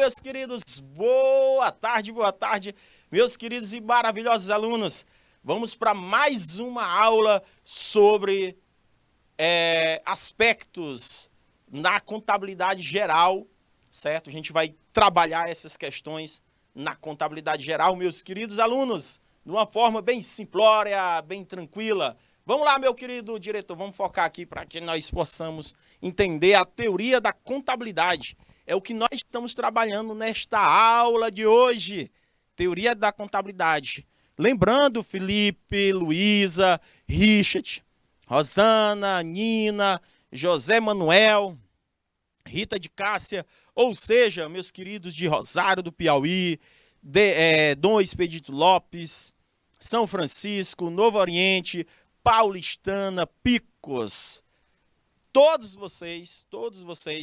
meus queridos, boa tarde, meus queridos e maravilhosos alunos. Vamos para mais uma aula sobre aspectos na contabilidade geral, certo? A gente vai trabalhar essas questões na contabilidade geral, meus queridos alunos, de uma forma bem simplória, bem tranquila. Vamos lá, meu querido diretor, vamos focar aqui para que nós possamos entender a teoria da contabilidade. É o que nós estamos trabalhando nesta aula de hoje, teoria da contabilidade. Lembrando, Felipe, Luísa, Richard, Rosana, Nina, José Manuel, Rita de Cássia, ou seja, meus queridos de Rosário do Piauí, Dom Expedito Lopes, São Francisco, Novo Oriente, Paulistana, Picos. Todos vocês,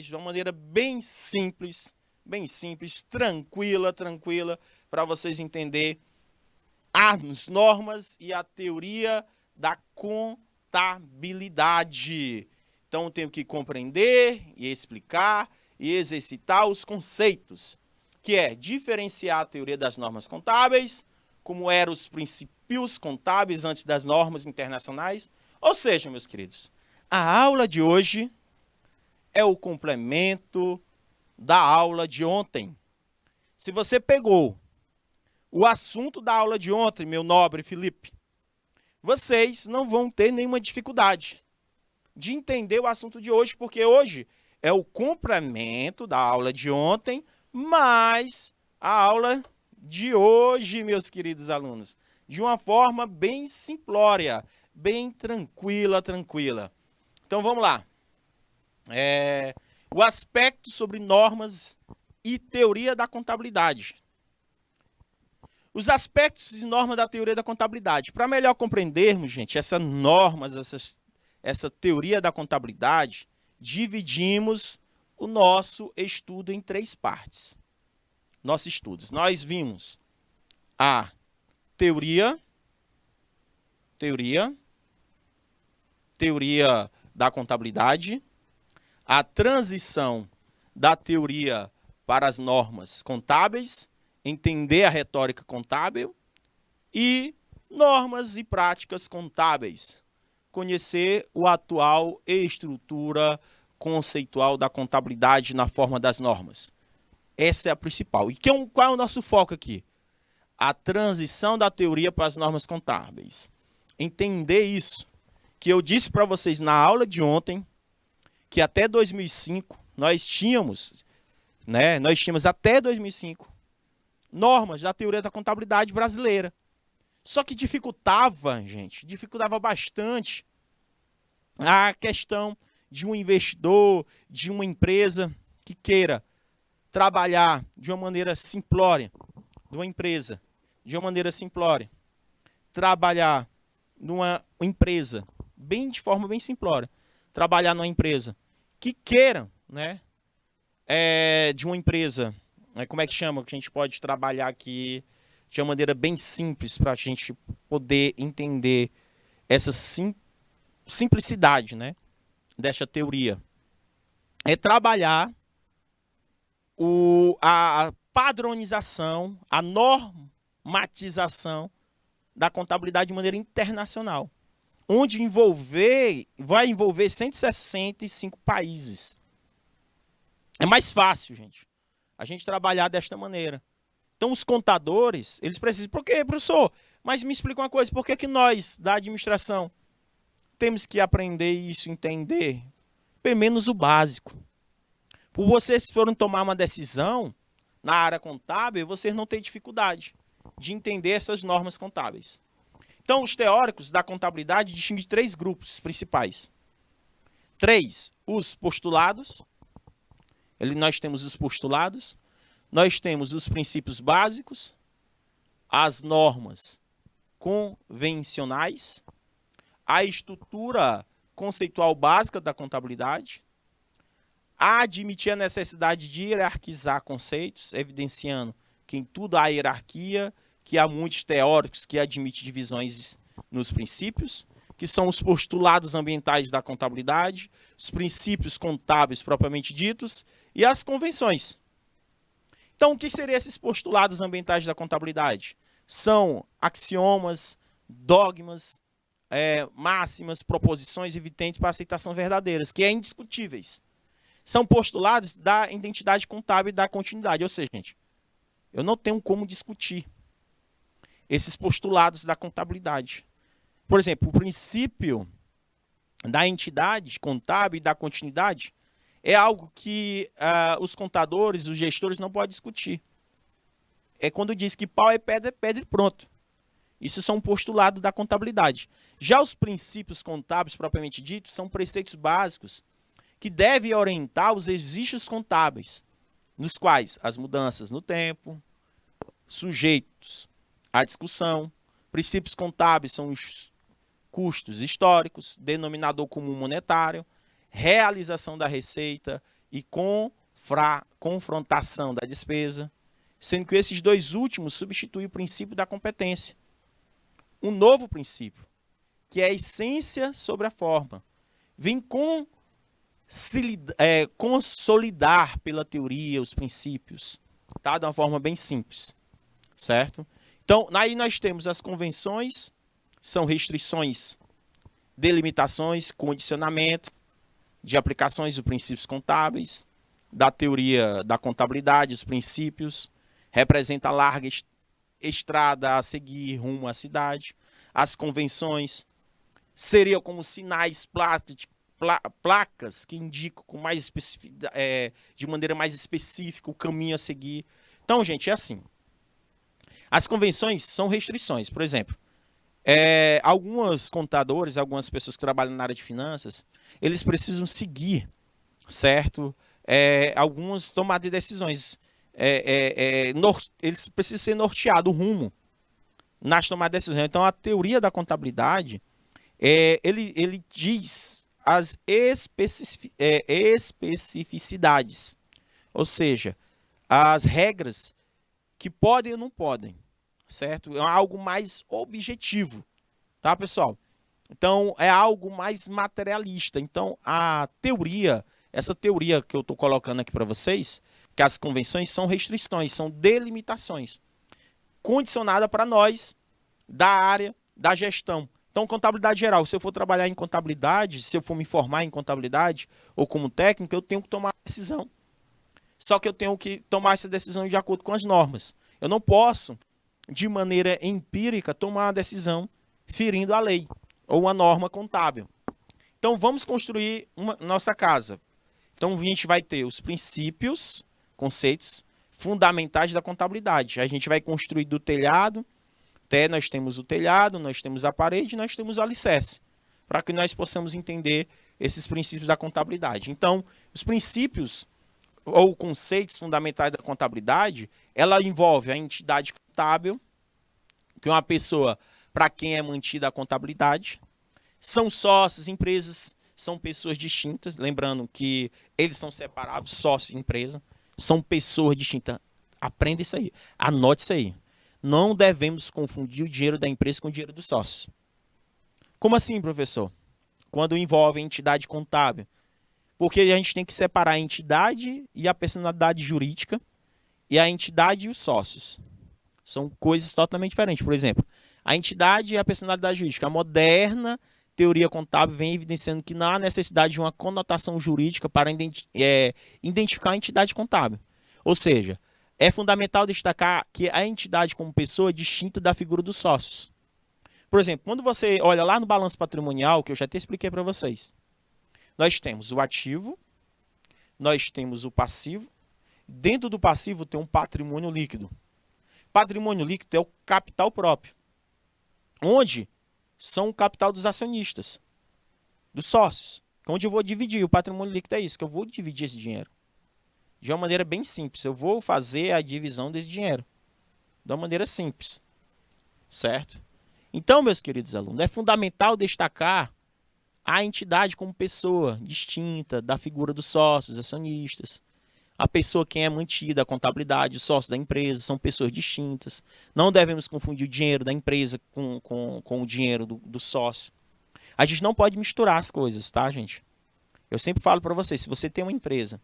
de uma maneira bem simples, tranquila, para vocês entenderem as normas e a teoria da contabilidade. Então, eu tenho que compreender e explicar e exercitar os conceitos, que é diferenciar a teoria das normas contábeis, como eram os princípios contábeis antes das normas internacionais. Ou seja, meus queridos, a aula de hoje é o complemento da aula de ontem. Se você pegou o assunto da aula de ontem, meu nobre Felipe, vocês não vão ter nenhuma dificuldade de entender o assunto de hoje, porque hoje é o complemento da aula de ontem, mais a aula de hoje, meus queridos alunos, de uma forma bem simplória, bem tranquila. Então, vamos lá. O aspecto sobre normas e teoria da contabilidade. Os aspectos e normas da teoria da contabilidade. Para melhor compreendermos, gente, essas normas, essa teoria da contabilidade, dividimos o nosso estudo em 3 partes. Nossos estudos. Nós vimos a teoria da contabilidade, a transição da teoria para as normas contábeis, entender a retórica contábil e normas e práticas contábeis, conhecer o atual estrutura conceitual da contabilidade na forma das normas. Essa é a principal. E qual é o nosso foco aqui? A transição da teoria para as normas contábeis. Entender isso, que eu disse para vocês na aula de ontem, que até 2005 nós tínhamos até 2005 normas da teoria da contabilidade brasileira. Só que dificultava bastante a questão de um investidor, de uma empresa que queira trabalhar de uma maneira simplória, trabalhar numa empresa de forma bem simplória, trabalhar numa empresa que queira, de uma empresa, como é que chama, que a gente pode trabalhar aqui de uma maneira bem simples para a gente poder entender essa simplicidade, desta teoria. É trabalhar a padronização, a normatização da contabilidade de maneira internacional, onde vai envolver 165 países. É mais fácil, gente, a gente trabalhar desta maneira. Então, os contadores, eles precisam... Por quê, professor? Mas me explica uma coisa, por que nós, da administração, temos que aprender isso, entender, pelo menos o básico? Por vocês forem tomar uma decisão na área contábil, vocês não têm dificuldade de entender essas normas contábeis. Então, os teóricos da contabilidade distinguem 3 grupos principais. 3, os postulados. Nós temos os postulados, nós temos os princípios básicos, as normas convencionais, a estrutura conceitual básica da contabilidade, admitir a necessidade de hierarquizar conceitos, evidenciando que em tudo há hierarquia, que há muitos teóricos que admitem divisões nos princípios, que são os postulados ambientais da contabilidade, os princípios contábeis propriamente ditos e as convenções. Então, o que seriam esses postulados ambientais da contabilidade? São axiomas, dogmas, máximas, proposições evidentes para aceitação verdadeiras, que é indiscutíveis. São postulados da identidade contábil e da continuidade. Ou seja, gente, eu não tenho como discutir esses postulados da contabilidade. Por exemplo, o princípio da entidade contábil e da continuidade é algo que os contadores, os gestores não podem discutir. É quando diz que pau é pedra e pronto. Isso são postulados da contabilidade. Já os princípios contábeis, propriamente ditos, são preceitos básicos que devem orientar os registros contábeis, nos quais as mudanças no tempo, sujeitos à discussão, princípios contábeis são os custos históricos, denominador comum monetário, realização da receita e confrontação da despesa, sendo que esses dois últimos substituem o princípio da competência. Um novo princípio, que é a essência sobre a forma, vem consolidar pela teoria os princípios, tá? De uma forma bem simples, certo? Então, aí nós temos as convenções, são restrições, delimitações, condicionamento de aplicações dos princípios contábeis, da teoria da contabilidade, os princípios, representa a larga estrada a seguir rumo à cidade. As convenções seriam como sinais, placas que indicam com mais de maneira mais específica o caminho a seguir. Então, gente, é assim. As convenções são restrições. Por exemplo, alguns contadores, algumas pessoas que trabalham na área de finanças, eles precisam seguir, certo? Algumas tomadas de decisões. Eles precisam ser norteados o rumo nas tomadas de decisões. Então, a teoria da contabilidade, ele diz as especificidades, ou seja, as regras que podem ou não podem, certo? É algo mais objetivo, tá, pessoal? Então, é algo mais materialista. Então, essa teoria que eu estou colocando aqui para vocês, que as convenções são restrições, são delimitações, condicionada para nós da área da gestão. Então, contabilidade geral, se eu for trabalhar em contabilidade, se eu for me formar em contabilidade ou como técnico, eu tenho que tomar uma decisão. Só que eu tenho que tomar essa decisão de acordo com as normas. Eu não posso, de maneira empírica, tomar uma decisão ferindo a lei ou uma norma contábil. Então, vamos construir nossa casa. Então, a gente vai ter os princípios, conceitos fundamentais da contabilidade. A gente vai construir do telhado, até nós temos o telhado, nós temos a parede, nós temos o alicerce, para que nós possamos entender esses princípios da contabilidade. Então, os princípios ou conceitos fundamentais da contabilidade, ela envolve a entidade contábil, que é uma pessoa para quem é mantida a contabilidade, são sócios, empresas, são pessoas distintas, lembrando que eles são separados, sócio e empresa, são pessoas distintas. Aprenda isso aí, anote isso aí. Não devemos confundir o dinheiro da empresa com o dinheiro do sócio. Como assim, professor? Quando envolve a entidade contábil. Porque a gente tem que separar a entidade e a personalidade jurídica e a entidade e os sócios. São coisas totalmente diferentes. Por exemplo, a entidade e a personalidade jurídica. A moderna teoria contábil vem evidenciando que não há necessidade de uma conotação jurídica para identificar a entidade contábil. Ou seja, é fundamental destacar que a entidade como pessoa é distinta da figura dos sócios. Por exemplo, quando você olha lá no balanço patrimonial, que eu já até expliquei para vocês, nós temos o ativo, nós temos o passivo, dentro do passivo tem um patrimônio líquido. Patrimônio líquido é o capital próprio, onde são o capital dos acionistas, dos sócios, onde eu vou dividir. O patrimônio líquido é isso, que eu vou dividir esse dinheiro. De uma maneira bem simples, eu vou fazer a divisão desse dinheiro. De uma maneira simples, certo? Então, meus queridos alunos, é fundamental destacar a entidade como pessoa distinta da figura dos sócios, acionistas. A pessoa quem é mantida, a contabilidade, os sócios da empresa, são pessoas distintas. Não devemos confundir o dinheiro da empresa com o dinheiro do sócio. A gente não pode misturar as coisas, tá, gente? Eu sempre falo para vocês, se você tem uma empresa,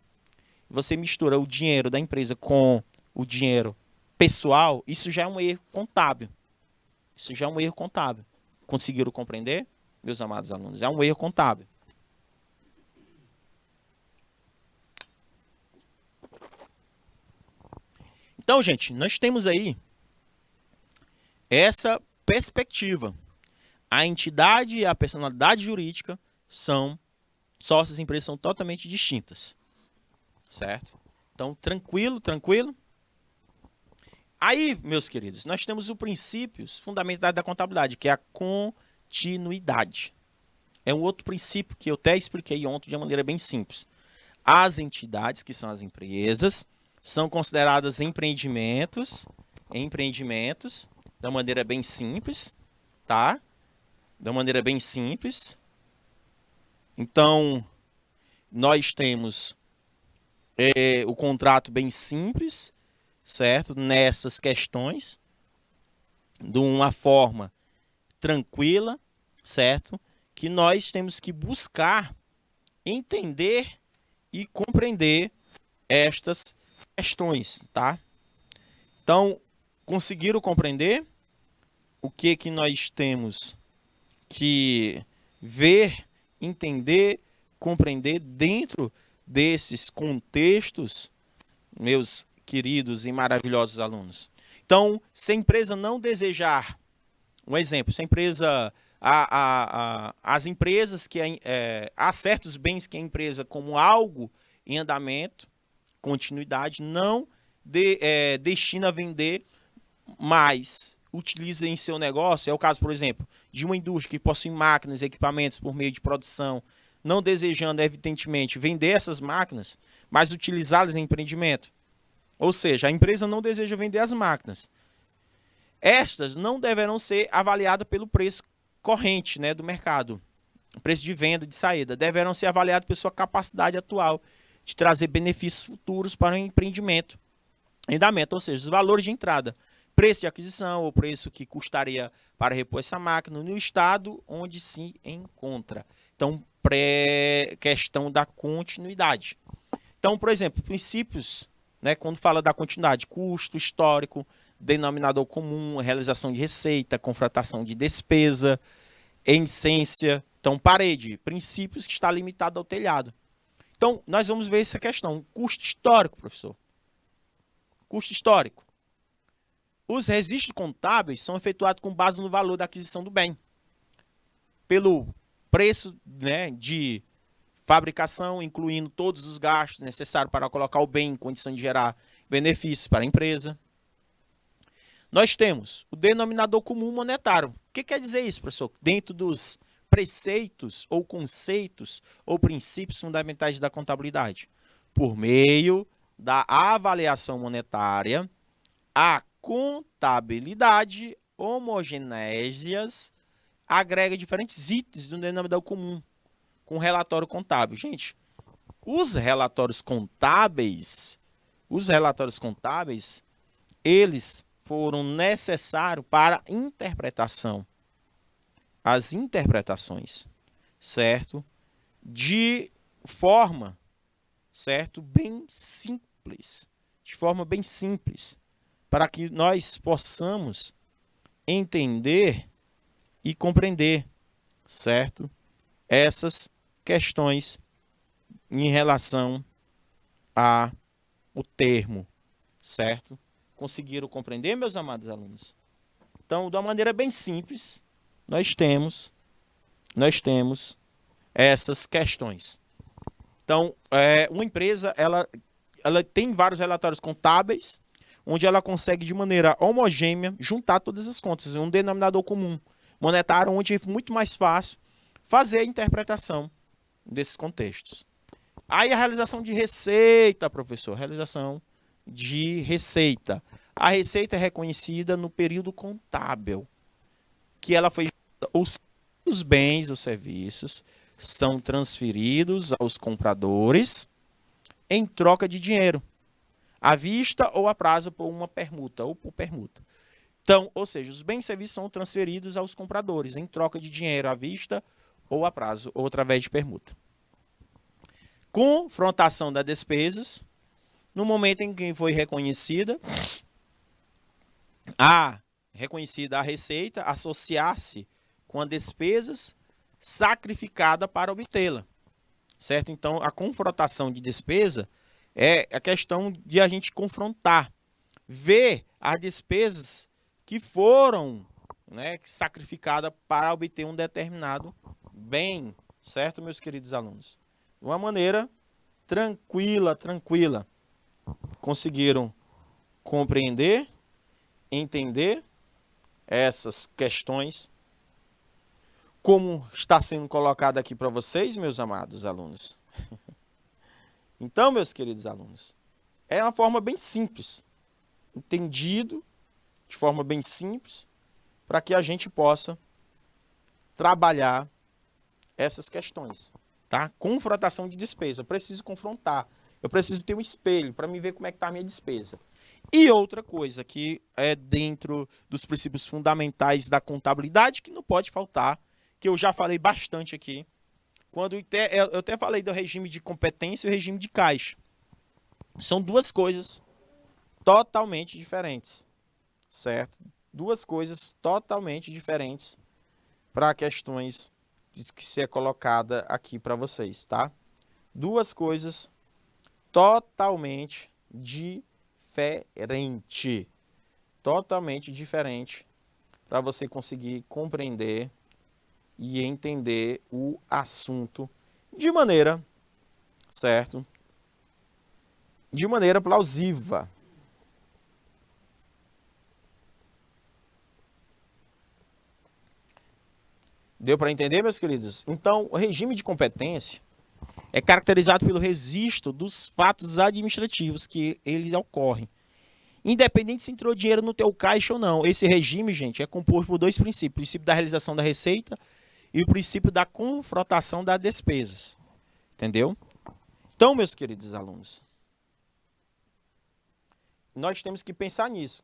você mistura o dinheiro da empresa com o dinheiro pessoal, isso já é um erro contábil. Isso já é um erro contábil. Conseguiram compreender, meus amados alunos? É um erro contábil. Então, gente, nós temos aí essa perspectiva. A entidade e a personalidade jurídica são sócios e empresas são totalmente distintas. Certo? Então, tranquilo, tranquilo. Aí, meus queridos, nós temos os princípios fundamentais da contabilidade, que é a continuidade. É um outro princípio que eu até expliquei ontem de uma maneira bem simples. As entidades, que são as empresas, são consideradas empreendimentos, da maneira bem simples, tá? Da maneira bem simples. Então, nós temos o contrato bem simples, certo? Nessas questões, de uma forma tranquila, certo? Que nós temos que buscar entender e compreender estas questões, tá? Então, conseguiram compreender o que nós temos que ver, entender, compreender dentro desses contextos, meus queridos e maravilhosos alunos? Então, se a empresa não desejar, um exemplo, se a empresa, as empresas que há certos bens que a empresa, como algo em andamento, continuidade, não destina a vender, mas utiliza em seu negócio, é o caso, por exemplo, de uma indústria que possui máquinas e equipamentos por meio de produção, não desejando, evidentemente, vender essas máquinas, mas utilizá-las em empreendimento. Ou seja, a empresa não deseja vender as máquinas. Estas não deverão ser avaliadas pelo preço corrente, né, do mercado, o preço de venda, de saída. Deverão ser avaliadas pela sua capacidade atual de trazer benefícios futuros para o empreendimento. Andamento, ou seja, os valores de entrada, preço de aquisição, ou preço que custaria para repor essa máquina no estado onde se encontra. Então, questão da continuidade. Então, por exemplo, princípios, né, quando fala da continuidade, custo histórico, denominador comum, realização de receita, confrontação de despesa, essência. Então, parede, princípios que está limitado ao telhado. Então, nós vamos ver essa questão. Custo histórico, professor. Custo histórico. Os registros contábeis são efetuados com base no valor da aquisição do bem. Pelo preço, né, de fabricação, incluindo todos os gastos necessários para colocar o bem em condição de gerar benefícios para a empresa. Nós temos o denominador comum monetário. O que quer dizer isso, professor? Dentro dos preceitos ou conceitos ou princípios fundamentais da contabilidade. Por meio da avaliação monetária, a contabilidade homogeneias agrega diferentes itens do denominador comum com relatório contábil. Gente, os relatórios contábeis, eles foram necessários para interpretação. As interpretações, certo? De forma, certo? Bem simples. De forma bem simples. Para que nós possamos entender e compreender, certo? Essas questões em relação ao termo, certo? Conseguiram compreender, meus amados alunos? Então, de uma maneira bem simples, nós temos essas questões. Então, uma empresa, ela tem vários relatórios contábeis, onde ela consegue, de maneira homogênea, juntar todas as contas, um denominador comum monetário, onde é muito mais fácil fazer a interpretação desses contextos. Aí a realização de receita, professor, realização de receita. A receita é reconhecida no período contábil, que ela foi os bens, os serviços são transferidos aos compradores em troca de dinheiro, à vista ou a prazo por uma permuta ou por permuta. Então, ou seja, os bens e serviços são transferidos aos compradores em troca de dinheiro à vista ou a prazo ou através de permuta. Confrontação das despesas, No momento em que foi reconhecida a receita, associar-se com as despesas sacrificada para obtê-la, certo? Então, a confrontação de despesa é a questão de a gente confrontar, ver as despesas que foram, né, sacrificadas para obter um determinado bem, certo, meus queridos alunos? De uma maneira tranquila. Conseguiram compreender, entender essas questões, como está sendo colocado aqui para vocês, meus amados alunos? Então, meus queridos alunos, é uma forma bem simples, entendido de forma bem simples, para que a gente possa trabalhar essas questões, tá? Confrontação de despesa. Eu preciso confrontar. Eu preciso ter um espelho para me ver como é que está a minha despesa. E outra coisa que é dentro dos princípios fundamentais da contabilidade, que não pode faltar, que eu já falei bastante aqui, quando eu até falei do regime de competência e o regime de caixa. São duas coisas totalmente diferentes, certo? Duas coisas totalmente diferentes para questões que se é colocada aqui para vocês, tá? Duas coisas totalmente diferente para você conseguir compreender e entender o assunto de maneira, certo? De maneira plausível. Deu para entender, meus queridos? Então, o regime de competência é caracterizado pelo registro dos fatos administrativos que eles ocorrem, independente se entrou dinheiro no teu caixa ou não. Esse regime, gente, é composto por dois princípios: o princípio da realização da receita e o princípio da confrontação das despesas. Entendeu? Então, meus queridos alunos, nós temos que pensar nisso.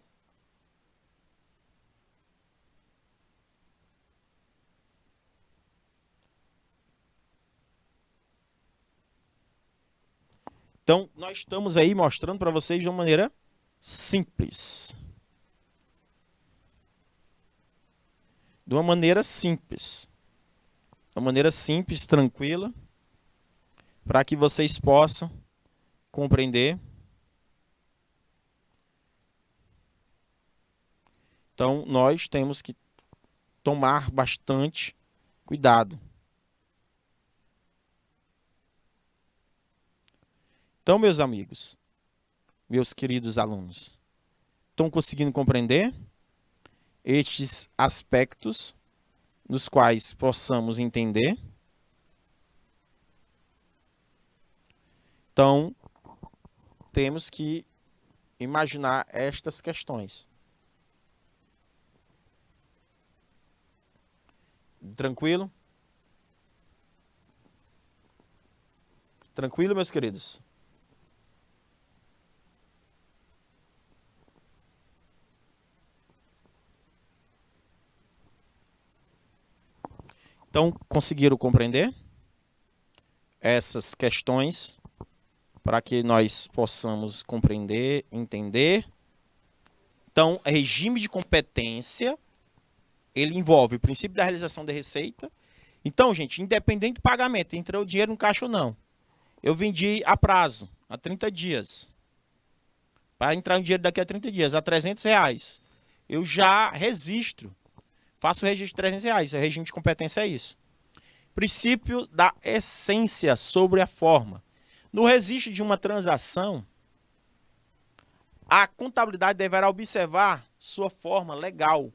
Então, nós estamos aí mostrando para vocês de uma maneira simples. De uma maneira simples. De uma maneira simples, tranquila, para que vocês possam compreender. Então, nós temos que tomar bastante cuidado. Então, meus amigos, meus queridos alunos, estão conseguindo compreender estes aspectos nos quais possamos entender? Então, temos que imaginar estas questões. Tranquilo? Tranquilo, meus queridos? Então, conseguiram compreender essas questões para que nós possamos compreender, entender? Então, regime de competência, ele envolve o princípio da realização da receita. Então, gente, independente do pagamento, entrou o dinheiro no caixa ou não, eu vendi a prazo, a 30 dias. Para entrar o dinheiro daqui a 30 dias, a R$300. Eu já registro. Faço o registro de R$300. O regime de competência é isso. Princípio da essência sobre a forma. No registro de uma transação, a contabilidade deverá observar sua forma legal,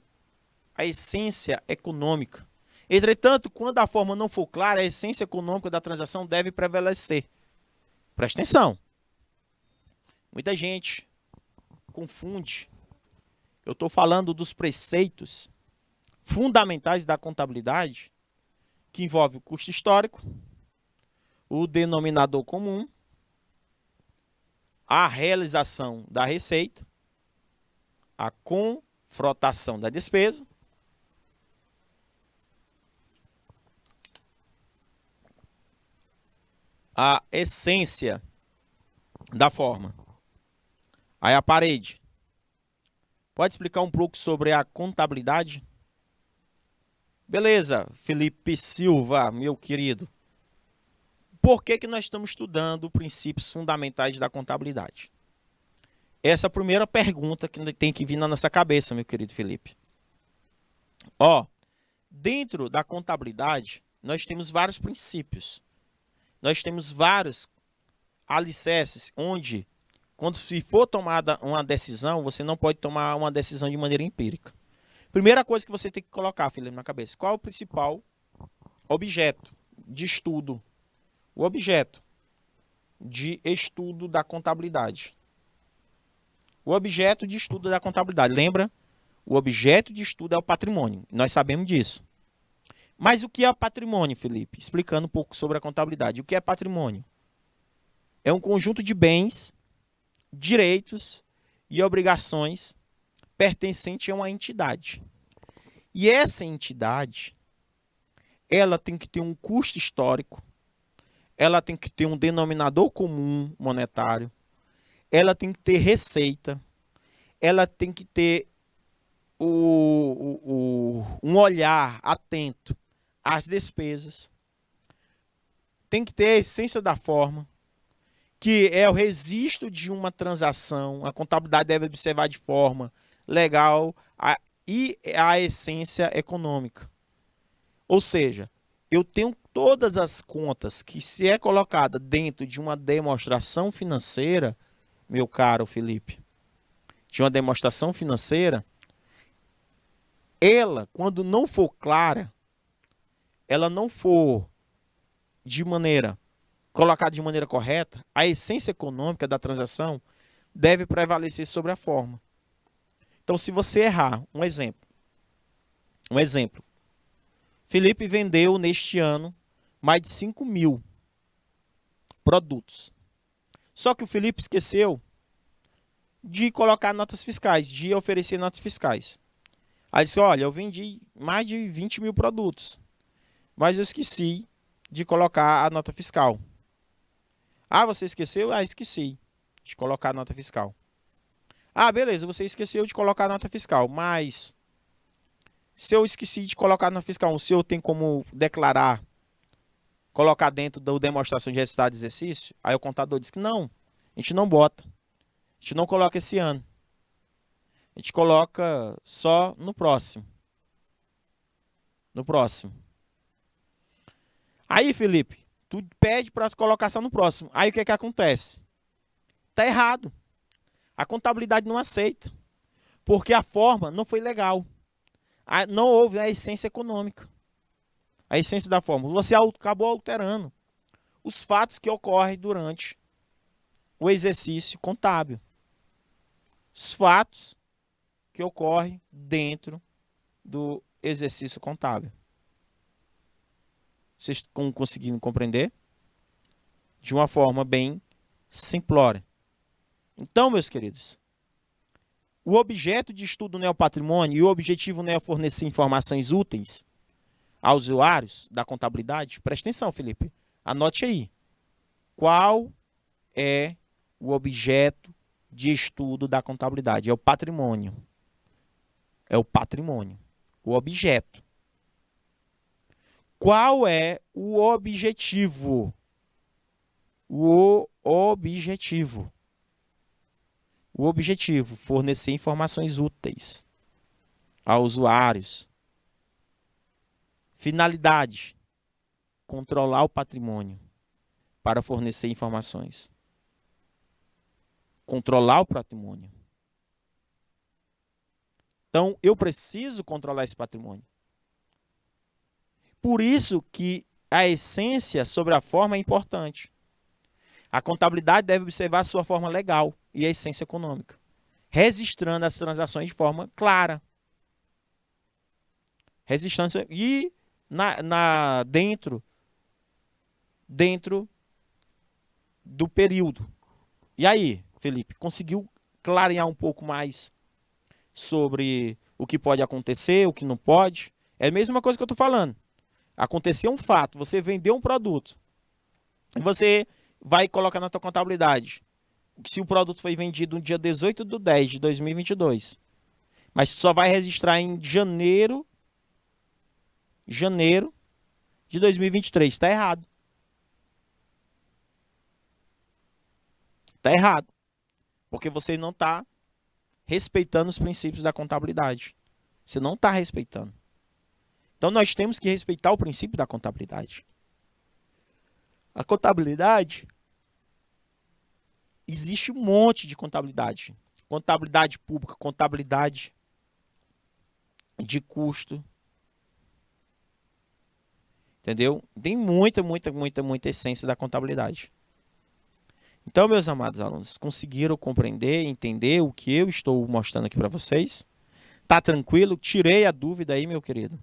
a essência econômica. Entretanto, quando a forma não for clara, a essência econômica da transação deve prevalecer. Preste atenção. Muita gente confunde. Eu estou falando dos preceitos fundamentais da contabilidade, que envolve o custo histórico, o denominador comum, a realização da receita, a confrontação da despesa, a essência da forma. Aí a parede. Pode explicar um pouco sobre a contabilidade? Beleza, Felipe Silva, meu querido. Por que nós estamos estudando princípios fundamentais da contabilidade? Essa é a primeira pergunta que tem que vir na nossa cabeça, meu querido Felipe. Ó, dentro da contabilidade, nós temos vários princípios. Nós temos vários alicerces onde, quando se for tomada uma decisão, você não pode tomar uma decisão de maneira empírica. Primeira coisa que você tem que colocar, Felipe, na cabeça. Qual é o principal objeto de estudo? O objeto de estudo da contabilidade. O objeto de estudo da contabilidade. Lembra? O objeto de estudo é o patrimônio. Nós sabemos disso. Mas o que é patrimônio, Felipe? Explicando um pouco sobre a contabilidade. O que é patrimônio? É um conjunto de bens, direitos e obrigações pertencente a uma entidade. E essa entidade, ela tem que ter um custo histórico, ela tem que ter um denominador comum monetário, ela tem que ter receita, ela tem que ter um olhar atento às despesas, tem que ter a essência da forma, que é o registro de uma transação. A contabilidade deve observar de forma legal e a essência econômica. Ou seja, eu tenho todas as contas que, se é colocada dentro de uma demonstração financeira, meu caro Felipe, de uma demonstração financeira, ela, quando não for clara, ela não for colocada de maneira correta, a essência econômica da transação deve prevalecer sobre a forma. Então, se você errar, um exemplo. Felipe vendeu neste ano mais de 5.000 produtos. Só que o Felipe esqueceu de colocar notas fiscais, de oferecer notas fiscais. Aí disse, olha, eu vendi mais de 20.000 produtos, mas eu esqueci de colocar a nota fiscal. Ah, você esqueceu? Ah, esqueci de colocar a nota fiscal. Ah, beleza, você esqueceu de colocar a nota fiscal, mas se eu esqueci de colocar a nota fiscal, o senhor tem como declarar, colocar dentro da demonstração de resultado de exercício? Aí o contador disse que não, a gente não bota, a gente não coloca esse ano, a gente coloca só no próximo. Aí, Felipe, tu pede para colocação no próximo. Aí o que acontece? Tá errado. A contabilidade não aceita, porque a forma não foi legal. Não houve a essência econômica, a essência da forma. Você acabou alterando os fatos que ocorrem durante o exercício contábil. Os fatos que ocorrem dentro do exercício contábil. Vocês estão conseguindo compreender? De uma forma bem simplória. Então, meus queridos, o objeto de estudo não é o patrimônio e o objetivo não é fornecer informações úteis aos usuários da contabilidade. Presta atenção, Felipe. Anote aí. Qual é o objeto de estudo da contabilidade? É o patrimônio. É o patrimônio. O objeto. Qual é o objetivo? O objetivo, fornecer informações úteis aos usuários. Finalidade, controlar o patrimônio para fornecer informações. Controlar o patrimônio. Então, eu preciso controlar esse patrimônio. Por isso que a essência sobre a forma é importante. A contabilidade deve observar a sua forma legal e a essência econômica, registrando as transações de forma clara. Registrando e dentro do período. E aí, Felipe, conseguiu clarear um pouco mais sobre o que pode acontecer, o que não pode? É a mesma coisa que eu estou falando. Aconteceu um fato, você vendeu um produto, e você vai colocar na tua contabilidade. se o produto foi vendido no dia 18/10/2022, mas só vai registrar em janeiro de 2023. Está errado. Está errado. Porque você não está respeitando os princípios da contabilidade. Você não está respeitando. Então nós temos que respeitar o princípio da contabilidade. A contabilidade, existe um monte de contabilidade. Contabilidade pública, contabilidade de custo. Entendeu? Tem muita essência da contabilidade. Então, meus amados alunos, conseguiram compreender, entender o que eu estou mostrando aqui para vocês? Tá tranquilo? Tirei a dúvida aí, meu querido.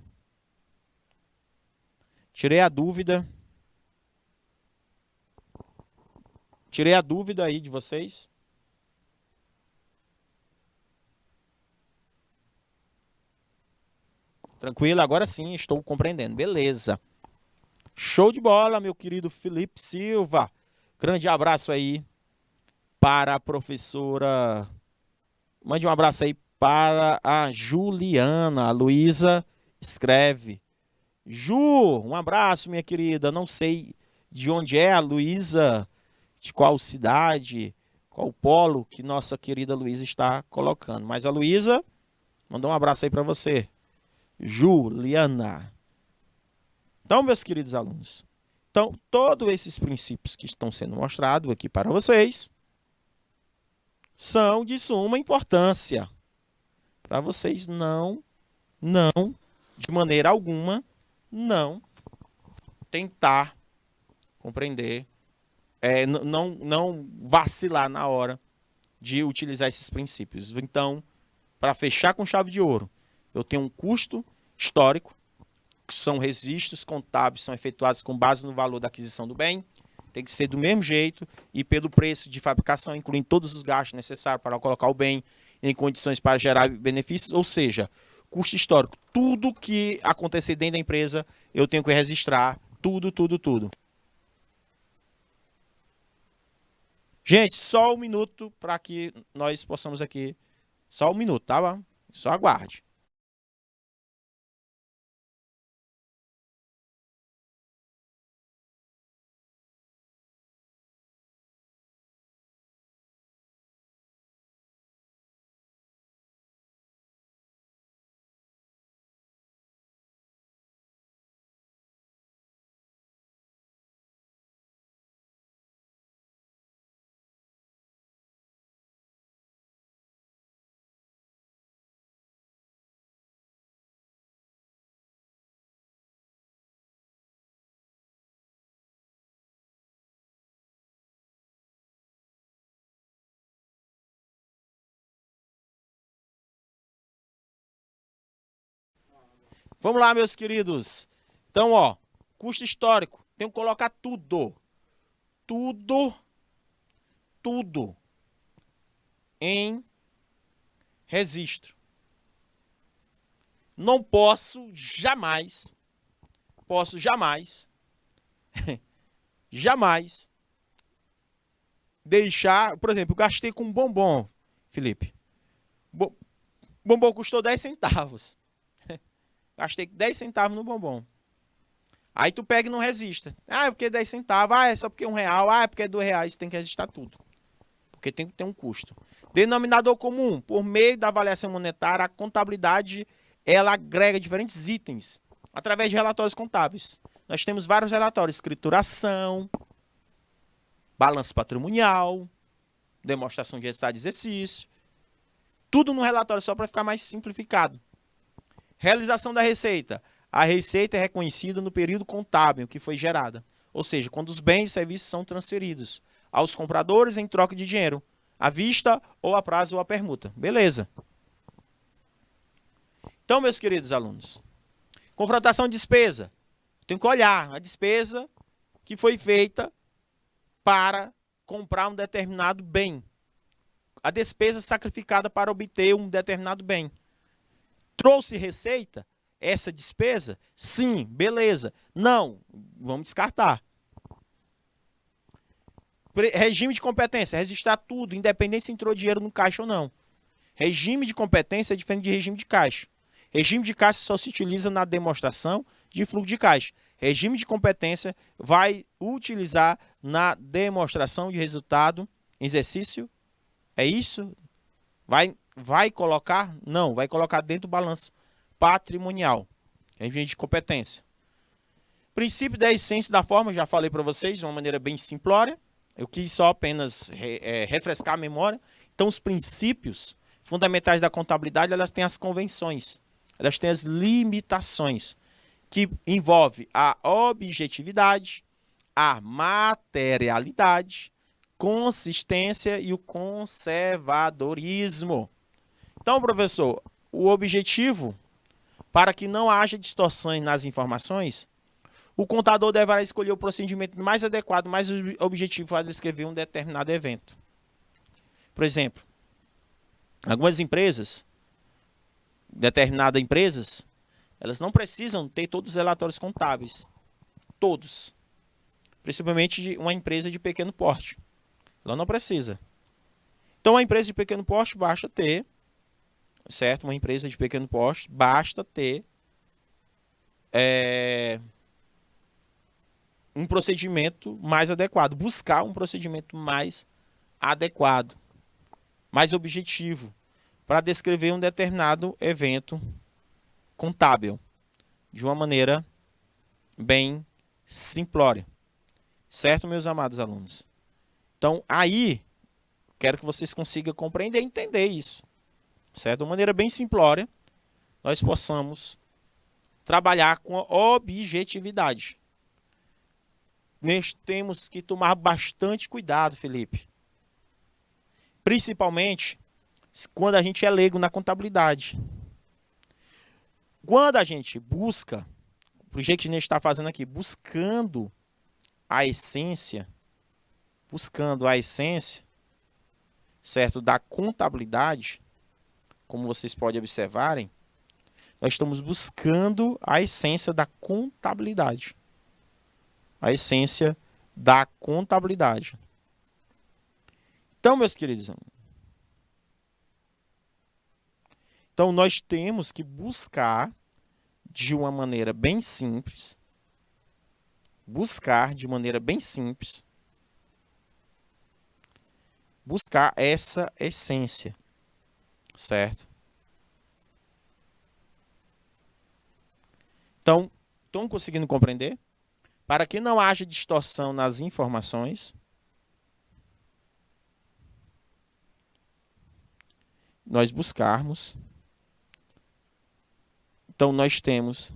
Tirei a dúvida. Tirei a dúvida aí de vocês. Tranquilo? Agora sim, estou compreendendo. Beleza. Show de bola, meu querido Felipe Silva. Grande abraço aí para a professora. Mande um abraço aí para a Juliana. A Luísa escreve. Ju, um abraço, minha querida. Não sei de onde é a Luísa, de qual cidade, qual polo que nossa querida Luísa está colocando. Mas a Luísa mandou um abraço aí para você. Juliana. Então, meus queridos alunos, então, todos esses princípios que estão sendo mostrados aqui para vocês são de suma importância para vocês não, de maneira alguma, não tentar compreender, não vacilar na hora de utilizar esses princípios. Então, para fechar com chave de ouro, eu tenho um custo histórico, que são registros contábeis, são efetuados com base no valor da aquisição do bem, tem que ser do mesmo jeito e pelo preço de fabricação, incluindo todos os gastos necessários para colocar o bem em condições para gerar benefícios, ou seja, custo histórico. Tudo que acontecer dentro da empresa, eu tenho que registrar, tudo. Gente, só um minuto para que nós possamos aqui, só um minuto, tá? Só aguarde. Vamos lá, meus queridos. Então, ó, custo histórico. Tenho que colocar tudo em registro. Não posso jamais, jamais deixar, por exemplo, eu gastei com bombom, Felipe. Bombom custou 10 centavos. Gastei 10 centavos no bombom. Aí tu pega e não resista. Ah, é porque 10 centavos. Ah, é só porque R$1. Ah, é porque é R$2. Tem que registrar tudo. Porque tem que ter um custo. Denominador comum. Por meio da avaliação monetária, a contabilidade, ela agrega diferentes itens através de relatórios contábeis. Nós temos vários relatórios. Escrituração, balanço patrimonial, demonstração de resultado de exercício. Tudo no relatório só para ficar mais simplificado. Realização da receita. A receita é reconhecida no período contábil que foi gerada. Ou seja, quando os bens e serviços são transferidos aos compradores em troca de dinheiro, à vista ou a prazo ou a permuta. Beleza. Então, meus queridos alunos, confrontação de despesa. Tem que olhar a despesa que foi feita para comprar um determinado bem. A despesa sacrificada para obter um determinado bem. Trouxe receita? Essa despesa? Sim, beleza. Não, vamos descartar. Regime de competência, registrar tudo, independente se entrou dinheiro no caixa ou não. Regime de competência é diferente de regime de caixa. Regime de caixa só se utiliza na demonstração de fluxo de caixa. Regime de competência vai utilizar na demonstração de resultado em exercício. É isso? Vai colocar? Não, vai colocar dentro do balanço patrimonial. Regime de competência. Princípio da essência da forma, já falei para vocês de uma maneira bem simplória. Eu quis só apenas refrescar a memória. Então, os princípios fundamentais da contabilidade, elas têm as convenções, elas têm as limitações, que envolve a objetividade, a materialidade, consistência e o conservadorismo. Então, professor, o objetivo, para que não haja distorções nas informações, o contador deverá escolher o procedimento mais adequado, mais objetivo para descrever um determinado evento. Por exemplo, algumas empresas, determinadas empresas, elas não precisam ter todos os relatórios contábeis. Todos. Principalmente de uma empresa de pequeno porte. Ela não precisa. Então, uma empresa de pequeno porte basta ter, certo? Uma empresa de pequeno porte basta ter um procedimento mais adequado. Buscar um procedimento mais adequado, mais objetivo, para descrever um determinado evento contábil de uma maneira bem simplória. Certo, meus amados alunos? Então, aí, quero que vocês consigam compreender e entender isso. Certo? De uma maneira bem simplória, nós possamos trabalhar com a objetividade. Nós temos que tomar bastante cuidado, Felipe. Principalmente quando a gente é leigo na contabilidade. Quando a gente busca, do jeito que a gente está fazendo aqui, buscando a essência, certo, da contabilidade, como vocês podem observarem, nós estamos buscando a essência da contabilidade. A essência da contabilidade. Então, meus queridos, então nós temos que buscar de uma maneira bem simples, buscar essa essência, certo? Então, estão conseguindo compreender? Para que não haja distorção nas informações, nós buscarmos. Então, nós temos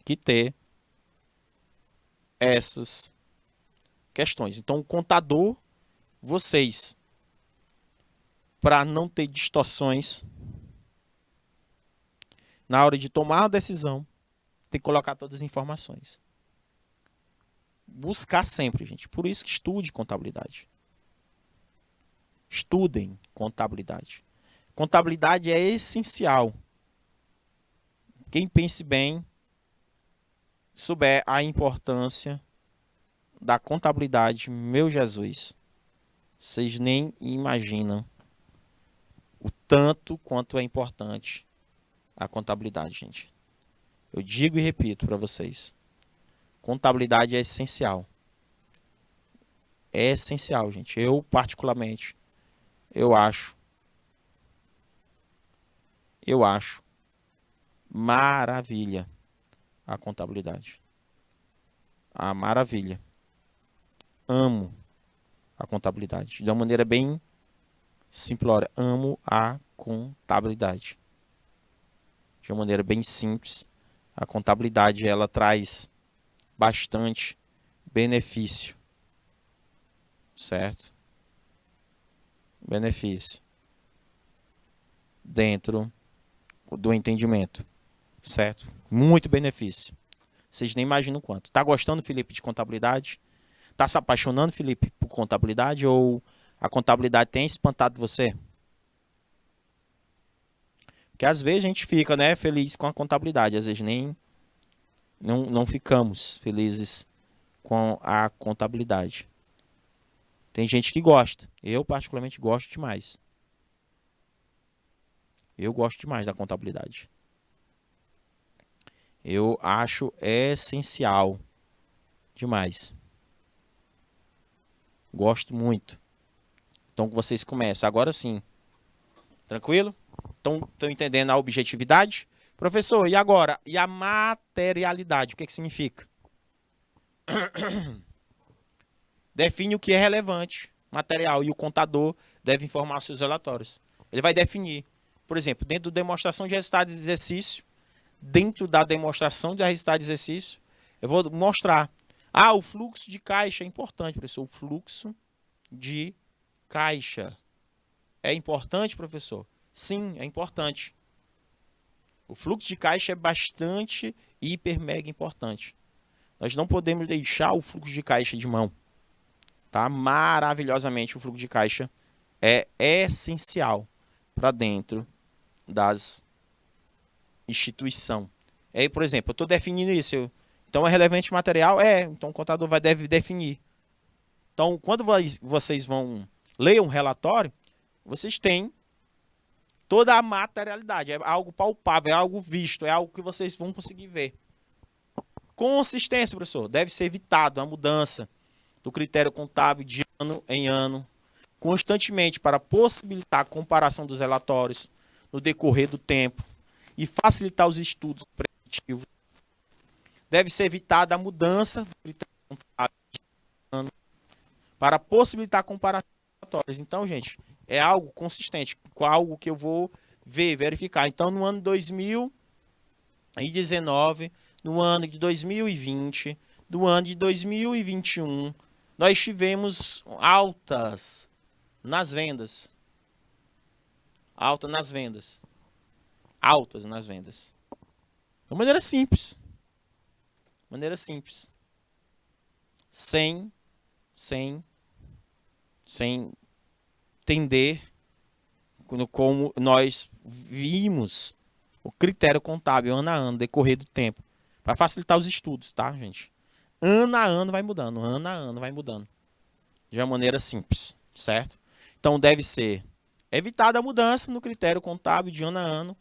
que ter essas questões. Então, o contador, vocês, para não ter distorções, na hora de tomar a decisão, tem que colocar todas as informações. Buscar sempre, gente. Por isso que estude contabilidade. Estudem contabilidade. Contabilidade é essencial. Quem pense bem, souber a importância da contabilidade, meu Jesus, vocês nem imaginam o tanto quanto é importante a contabilidade, gente. Eu digo e repito para vocês. Contabilidade é essencial. É essencial, gente. Eu, particularmente, eu acho maravilha a contabilidade. A maravilha. Amo a contabilidade. De uma maneira bem simplória. Amo a contabilidade. De uma maneira bem simples. A contabilidade, ela traz bastante benefício. Certo? Benefício. Dentro do entendimento. Certo? Muito benefício. Vocês nem imaginam quanto. Tá gostando, Felipe, de contabilidade? Tá se apaixonando, Felipe, por contabilidade? Ou a contabilidade tem espantado você? Porque às vezes a gente fica, né, feliz com a contabilidade. Às vezes não ficamos felizes com a contabilidade. Tem gente que gosta. Eu, particularmente, gosto demais. Eu gosto demais da contabilidade. Eu acho essencial demais. Gosto muito. Então, que vocês começam. Agora sim. Tranquilo? Então, estão entendendo a objetividade? Professor, e agora? E a materialidade? O que significa? Define o que é relevante, material, e o contador deve informar seus relatórios. Ele vai definir, por exemplo, dentro da demonstração de resultado de exercício, dentro da demonstração de resultado de exercício, eu vou mostrar. Ah, o fluxo de caixa é importante, professor. O fluxo de caixa é importante, professor? Sim, é importante. O fluxo de caixa é bastante, hiper, mega importante. Nós não podemos deixar o fluxo de caixa de mão. Tá? Maravilhosamente, o fluxo de caixa é essencial para dentro das instituições. Aí, por exemplo, eu estou definindo isso. Então, é relevante material? Então, o contador deve definir. Então, quando vocês vão ler um relatório, vocês têm toda a materialidade. É algo palpável, é algo visto, é algo que vocês vão conseguir ver. Consistência, professor. Deve ser evitado a mudança do critério contábil de ano em ano, constantemente para possibilitar a comparação dos relatórios no decorrer do tempo e facilitar os estudos preditivos. Deve ser evitada a mudança do critério contábil de ano para possibilitar a comparação dos relatórios. Então, gente, é algo consistente, com algo que eu vou verificar. Então, no ano 2019, no ano de 2020, no ano de 2021, nós tivemos altas nas vendas. Altas nas vendas. Altas nas vendas. De maneira simples. Maneira simples. Sem entender como nós vimos o critério contábil ano a ano, decorrer do tempo. Para facilitar os estudos, tá, gente? Ano a ano vai mudando, ano a ano vai mudando. De uma maneira simples, certo? Então deve ser evitada a mudança no critério contábil de ano a ano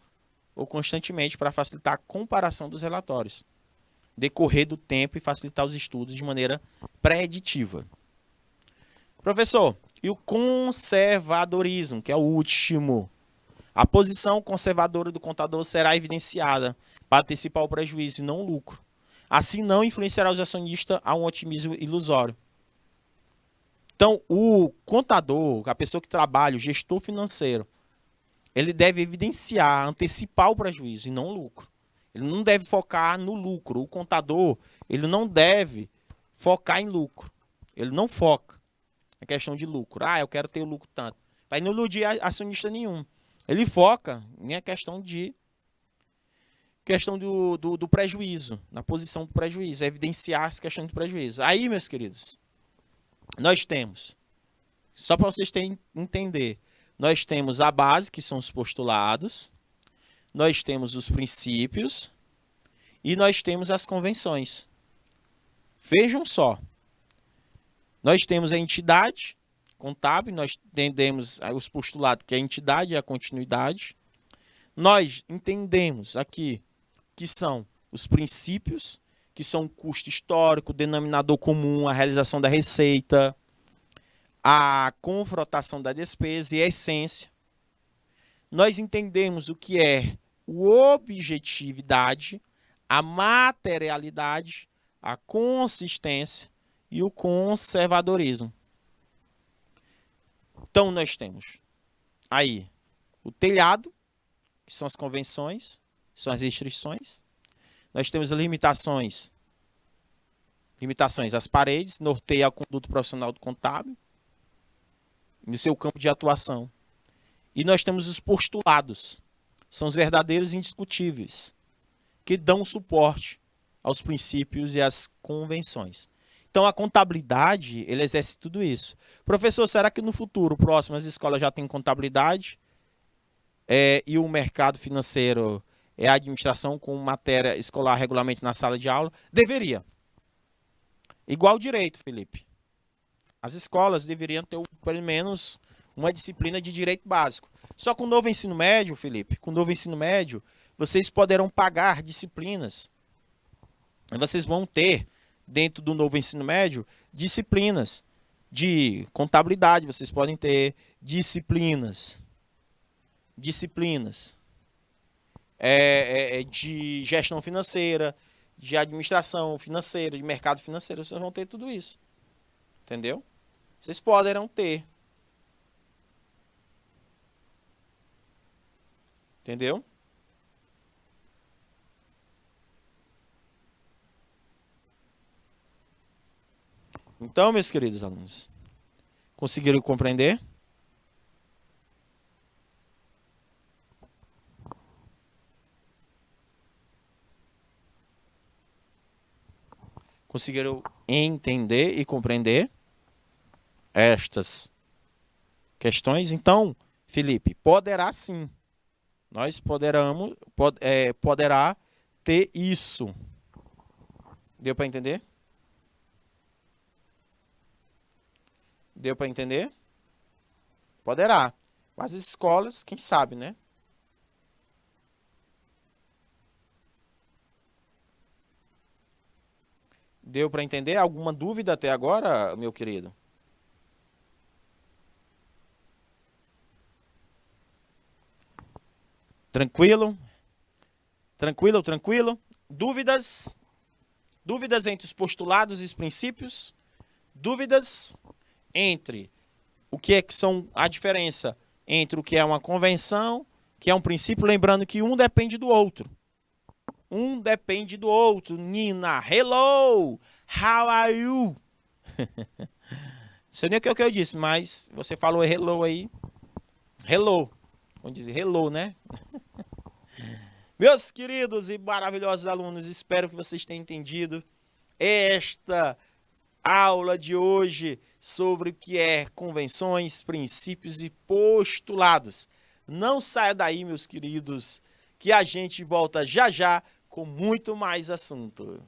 ou constantemente para facilitar a comparação dos relatórios. Decorrer do tempo e facilitar os estudos de maneira preditiva. Professor, e o conservadorismo, que é o último. A posição conservadora do contador será evidenciada para antecipar o prejuízo e não o lucro. Assim, não influenciará os acionistas a um otimismo ilusório. Então, o contador, a pessoa que trabalha, o gestor financeiro, ele deve evidenciar, antecipar o prejuízo e não o lucro. Ele não deve focar no lucro. O contador, ele não deve focar em lucro. Ele não foca na questão de lucro. Ah, eu quero ter o lucro tanto. Vai não iludir acionista nenhum. Ele foca em a questão do prejuízo, na posição do prejuízo, evidenciar essa questão do prejuízo. Aí, meus queridos, nós temos, só para vocês entender, nós temos a base, que são os postulados, nós temos os princípios e nós temos as convenções. Vejam só, nós temos a entidade contábil, nós entendemos os postulados, que é a entidade e a continuidade. Nós entendemos aqui que são os princípios, que são o custo histórico, o denominador comum, a realização da receita, a confrontação da despesa e a essência. Nós entendemos o que é o objetividade, a materialidade, a consistência e o conservadorismo. Então, nós temos aí o telhado, que são as convenções, são as restrições. Nós temos as limitações às paredes, norteia a conduta profissional do contábil, no seu campo de atuação. E nós temos os postulados, são os verdadeiros e indiscutíveis, que dão suporte aos princípios e às convenções. Então, a contabilidade, ele exerce tudo isso. Professor, será que no futuro próximo as escolas já têm contabilidade e o mercado financeiro é a administração com matéria escolar regularmente na sala de aula? Deveria. Igual direito, Felipe. As escolas deveriam ter pelo menos uma disciplina de direito básico. Só com o novo ensino médio, Felipe, com o novo ensino médio, vocês poderão pagar disciplinas. Vocês vão ter, dentro do novo ensino médio, disciplinas de contabilidade, vocês podem ter disciplinas de gestão financeira, de administração financeira, de mercado financeiro, vocês vão ter tudo isso. Entendeu? Vocês poderão ter. Entendeu? Então, meus queridos alunos, conseguiram compreender? Conseguiram entender e compreender estas questões? Então, Felipe, poderá sim. Nós poderá ter isso. Deu para entender? Deu para entender? Poderá. Mas as escolas, quem sabe, né? Deu para entender? Alguma dúvida até agora, meu querido? Tranquilo? Tranquilo, tranquilo? Dúvidas? Dúvidas entre os postulados e os princípios? Dúvidas entre o que é que são a diferença entre o que é uma convenção, que é um princípio, lembrando que um depende do outro. Um depende do outro. Nina, hello, how are you? Não sei nem o que eu disse, mas você falou hello aí. Hello. Vamos dizer hello, né? Meus queridos e maravilhosos alunos, espero que vocês tenham entendido esta aula de hoje sobre o que é convenções, princípios e postulados. Não saia daí, meus queridos, que a gente volta já já com muito mais assunto.